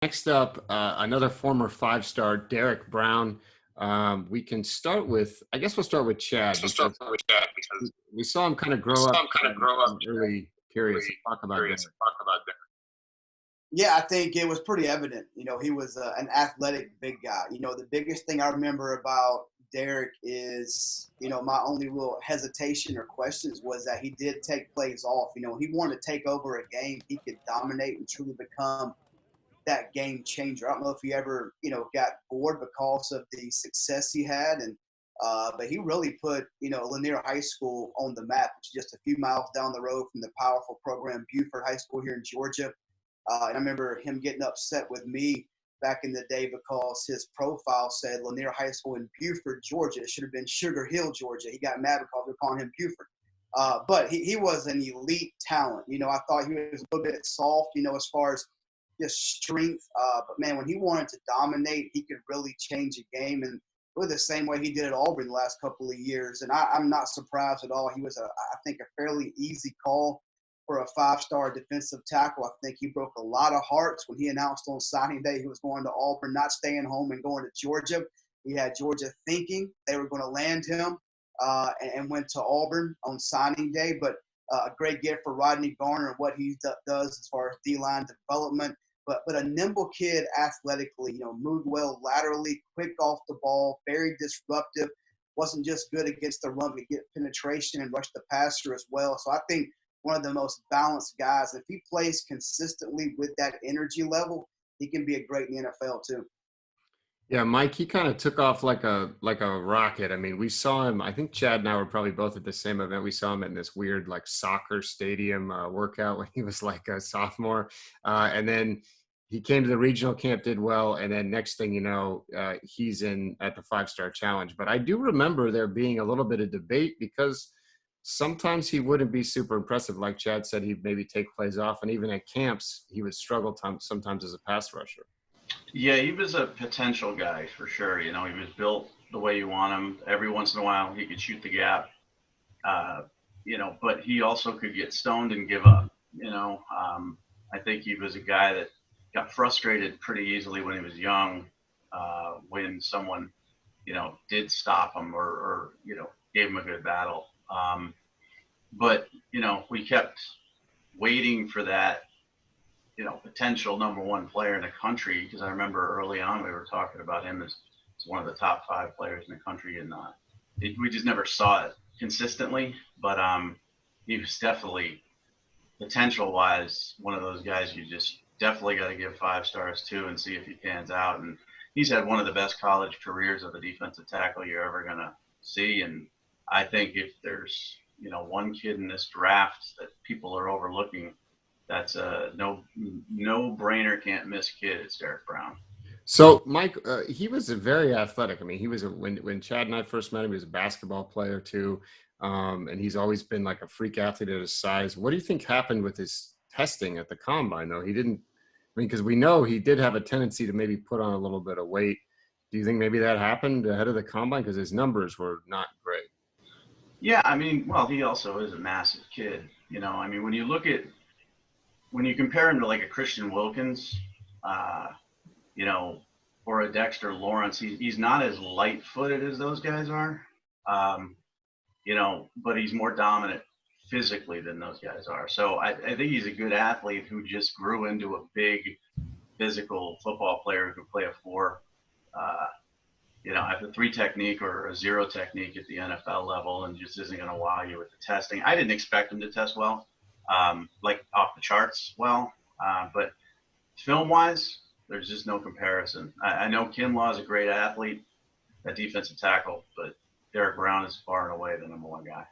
Next up, another former five-star, Derrick Brown. We can start with, I guess we'll start with Chad because we saw him kind of grow up in early periods. So talk about Derrick. Yeah, I think it was pretty evident. He was an athletic big guy. The biggest thing I remember about Derek is, my only real hesitation or questions was that he did take plays off. When he wanted to take over a game, he could dominate and truly become that game changer. I don't know if he ever, got bored because of the success he had, but he really put, Lanier High School on the map, which is just a few miles down the road from the powerful program Buford High School here in Georgia. And I remember him getting upset with me back in the day because his profile said Lanier High School in Buford, Georgia. It should have been Sugar Hill, Georgia. He got mad because we were calling him Buford. But he was an elite talent. I thought he was a little bit soft, as far as just strength. But, man, when he wanted to dominate, he could really change a game. And really the same way he did at Auburn the last couple of years. And I'm not surprised at all. He was, I think, a fairly easy call for a five-star defensive tackle. I think he broke a lot of hearts when he announced on signing day he was going to Auburn, not staying home and going to Georgia. He had Georgia thinking they were going to land him and went to Auburn on signing day. But a great gift for Rodney Garner and what he does as far as D-line development. But a nimble kid athletically, moved well laterally, quick off the ball, very disruptive. Wasn't just good against the run, but get penetration and rush the passer as well. So I think one of the most balanced guys. If he plays consistently with that energy level, he can be a great in the NFL too. Yeah, Mike, he kind of took off like a rocket. I mean, we saw him. I think Chad and I were probably both at the same event. We saw him in this weird like soccer stadium workout when he was like a sophomore, and then he came to the regional camp, did well, and then next thing you know, he's in at the five-star challenge. But I do remember there being a little bit of debate because sometimes he wouldn't be super impressive. Like Chad said, he'd maybe take plays off, and even at camps, he would struggle sometimes as a pass rusher. Yeah, he was a potential guy for sure. He was built the way you want him. Every once in a while, he could shoot the gap. Uh, but he also could get stoned and give up. I think he was a guy that got frustrated pretty easily when he was young, when someone, did stop him or gave him a good battle. But we kept waiting for that, potential number one player in the country, because I remember early on we were talking about him as one of the top five players in the country, and we just never saw it consistently. But he was definitely potential-wise one of those guys you just definitely got to give 5 stars to and see if he pans out. And he's had one of the best college careers of a defensive tackle you're ever going to see. And I think if there's one kid in this draft that people are overlooking, that's a no-brainer, can't miss kid. It's Derrick Brown. So, Mike, he was a very athletic. I mean, he was when Chad and I first met him, he was a basketball player too, and he's always been like a freak athlete at his size. What do you think happened with his testing at the combine, though? He didn't. I mean, because we know he did have a tendency to maybe put on a little bit of weight. Do you think maybe that happened ahead of the combine because his numbers were not great? Yeah, I mean, well, he also is a massive kid. I mean, when you compare him to like a Christian Wilkins, or a Dexter Lawrence, he's not as light-footed as those guys are, but he's more dominant physically than those guys are. So I think he's a good athlete who just grew into a big physical football player who could play a 4, have a 3 technique or a 0 technique at the NFL level, and just isn't going to wow you with the testing. I didn't expect him to test well, like off the charts well, but film-wise, there's just no comparison. I know Kinlaw is a great athlete at defensive tackle, but Derrick Brown is far and away the number one guy.